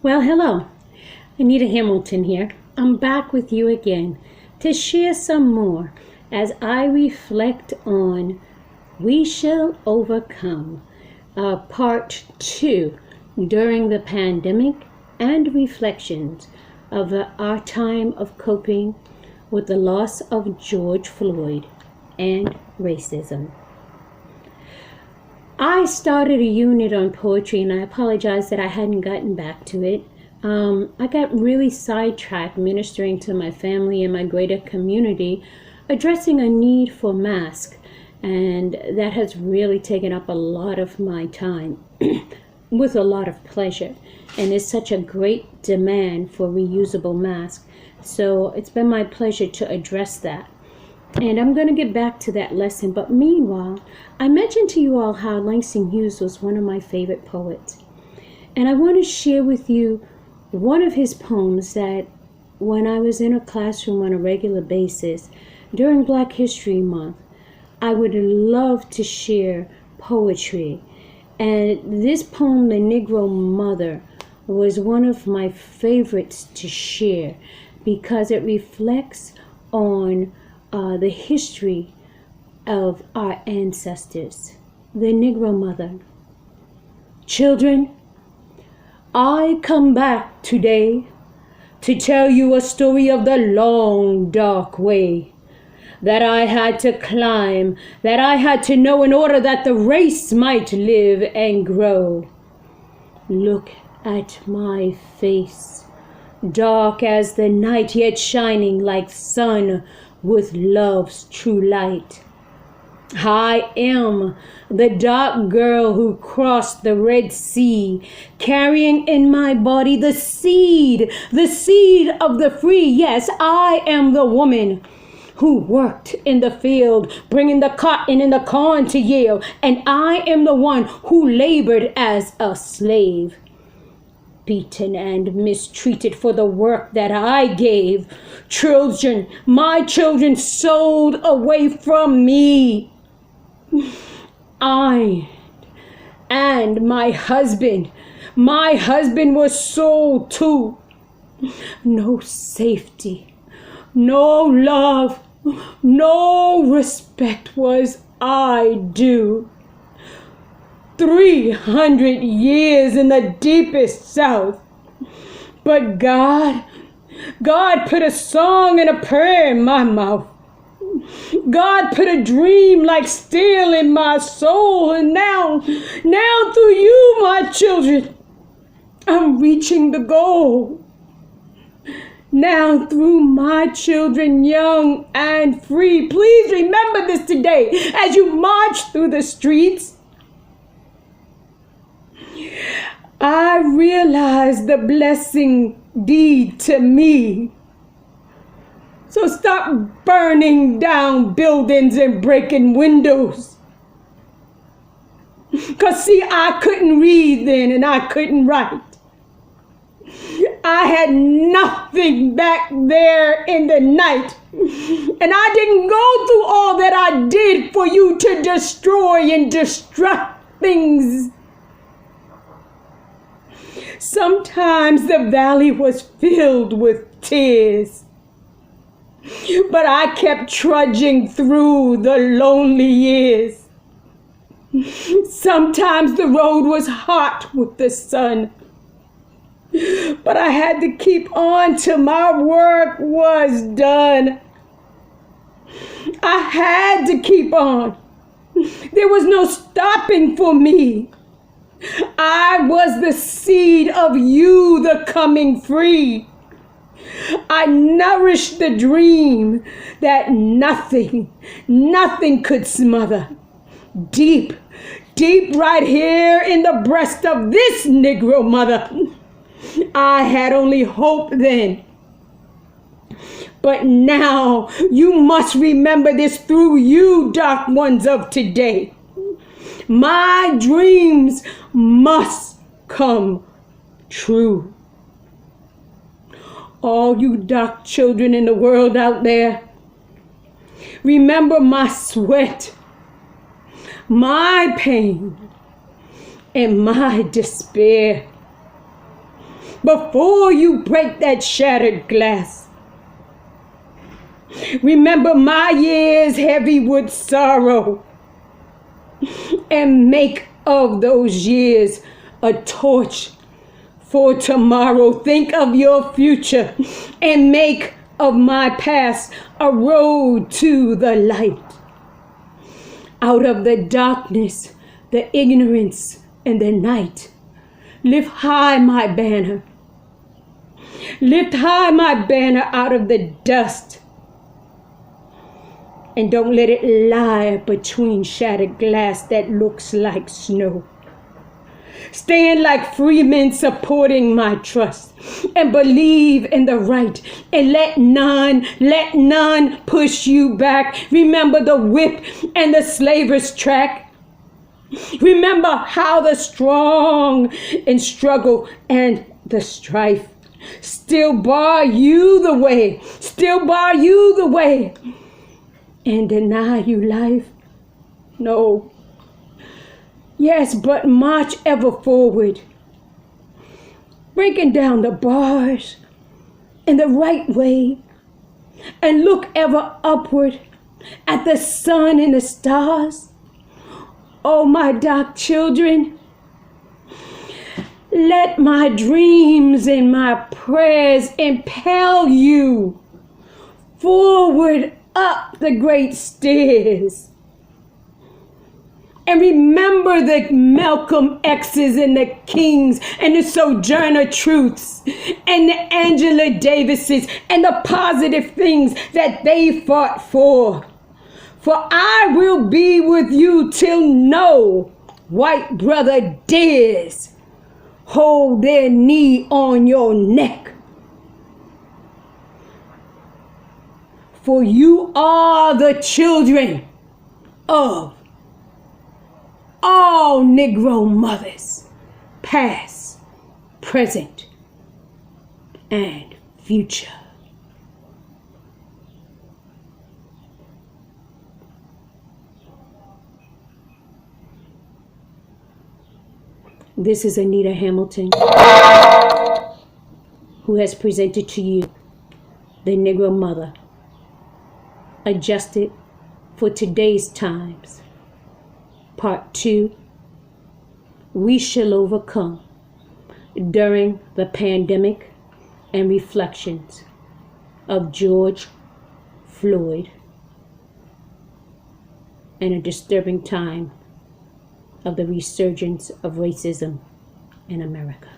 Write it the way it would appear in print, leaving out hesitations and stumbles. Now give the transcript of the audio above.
Well, hello. Anita Hamilton here. I'm back with you again to share some more as I reflect on We Shall Overcome, part 2 during the pandemic and reflections of our time of coping with the loss of George Floyd and racism. I started a unit on poetry, and I apologize that I hadn't gotten back to it. I got really sidetracked ministering to my family and my greater community, addressing a need for masks, and that has really taken up a lot of my time with a lot of pleasure. And there's such a great demand for reusable masks, so it's been my pleasure to address that. And I'm going to get back to that lesson. But meanwhile, I mentioned to you all how Langston Hughes was one of my favorite poets. And I want to share with you one of his poems that when I was in a classroom on a regular basis during Black History Month, I would love to share poetry. And this poem, The Negro Mother, was one of my favorites to share because it reflects on the history of our ancestors. The Negro Mother. Children, I come back today to tell you a story of the long, dark way that I had to climb, that I had to know in order that the race might live and grow. Look at my face, dark as the night, yet shining like sun with love's true light. I am the dark girl who crossed the Red Sea, carrying in my body the seed of the free. Yes, I am the woman who worked in the field, bringing the cotton and the corn to yield, and I am the one who labored as a slave, beaten and mistreated for the work that I gave. Children, my children sold away from me. I and my husband was sold too. No safety, no love, no respect was I due. 300 years in the deepest South. But God put a song and a prayer in my mouth. God put a dream like steel in my soul. And now through you, my children, I'm reaching the goal. Now through my children, young and free, please remember this today as you march through the streets. I realize the blessing deed to me. So stop burning down buildings and breaking windows. 'Cause see, I couldn't read then and I couldn't write. I had nothing back there in the night. And I didn't go through all that I did for you to destroy and destruct things. Sometimes the valley was filled with tears, but I kept trudging through the lonely years. Sometimes the road was hot with the sun, but I had to keep on till my work was done. I had to keep on. There was no stopping for me. I was the seed of you, the coming free. I nourished the dream that nothing could smother. Deep right here in the breast of this Negro mother. I had only hope then. But now you must remember this through you, dark ones of today. My dreams must come true. All you dark children in the world out there, remember my sweat, my pain, and my despair. before you break that shattered glass. Remember my years heavy with sorrow, and make of those years a torch for tomorrow. Think of your future and make of my past a road to the light. Out of the darkness, the ignorance, and the night, lift high my banner. Lift high my banner out of the dust. And don't let it lie between shattered glass that looks like snow. Stand like free men supporting my trust, and believe in the right, and let none push you back. Remember the whip and the slaver's track. Remember how the strong in struggle and the strife still bar you the way, and deny you life. No. Yes, but march ever forward, breaking down the bars in the right way, and look ever upward at the sun and the stars. Oh, my dark children, let my dreams and my prayers impel you forward up the great stairs. And remember the Malcolm X's and the Kings and the Sojourner Truths and the Angela Davises and the positive things that they fought for. For I will be with you till no white brother dares hold their knee on your neck. For you are the children of all Negro mothers, past, present, and future. This is Anita Hamilton, who has presented to you the Negro Mother, adjusted for today's times. Part 2, We Shall Overcome, during the pandemic and reflections of George Floyd, and a disturbing time of the resurgence of racism in America.